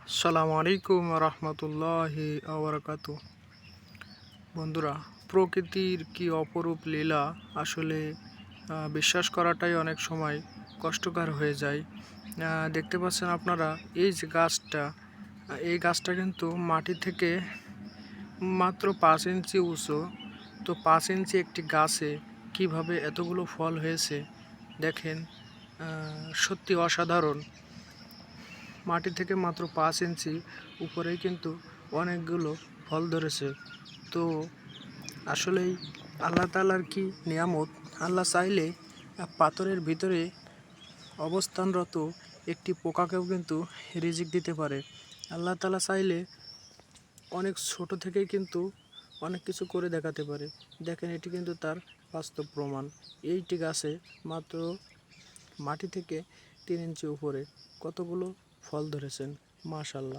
আসসালামু আলাইকুম রহমতুল্লাহি আবরাকাতু। বন্ধুরা, প্রকৃতির কি অপরূপ লীলা! আসলে বিশ্বাস করাটাই অনেক সময় কষ্টকর হয়ে যায়। দেখতে পাচ্ছেন আপনারা, এই যে গাছটা, এই গাছটা কিন্তু মাটি থেকে মাত্র 5 ইঞ্চি উঁচু। তো 5 ইঞ্চি একটি গাছে কিভাবে এতগুলো ফল হয়েছে দেখেন, সত্যি অসাধারণ। মাটি থেকে মাত্র 5 ইঞ্চি উপরেই কিন্তু অনেকগুলো ফল ধরেছে। তো আসলেই আল্লাহ তাআলার কি নিয়ামত! আল্লাহ চাইলে পাথরের ভিতরে অবস্থানরত একটি পোকাকেও কিন্তু রিজিক দিতে পারে। আল্লাহ তাআলা চাইলে অনেক ছোট থেকেই কিন্তু অনেক কিছু করে দেখাতে পারে। দেখেন, এটি কিন্তু তার বাস্তব প্রমাণ। এইটি গাছে মাত্র মাটি থেকে 3 ইঞ্চি উপরে কতগুলো ফল ধরেছেন, মাশাআল্লাহ।